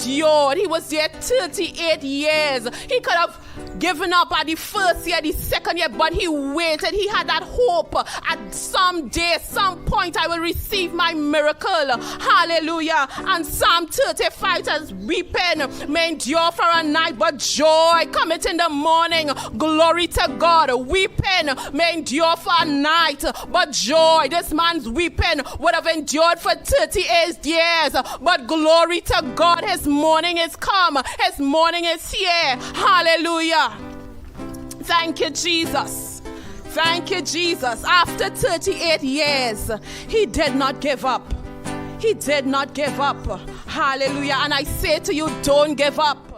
endured. He was there 38 years. He could have given up at the first year, the second year, but he waited. He had that hope. At some day, some point, I will receive my miracle. Hallelujah. And Psalm 35 says, weeping may endure for a night, but joy cometh in the morning. Glory to God. Weeping may endure for a night, but joy. This man's weeping would have endured for 38 years, but glory to God. His morning is come. His morning is here. Hallelujah. Thank you, Jesus. Thank you, Jesus. After 38 years, he did not give up. He did not give up. Hallelujah. And I say to you, don't give up.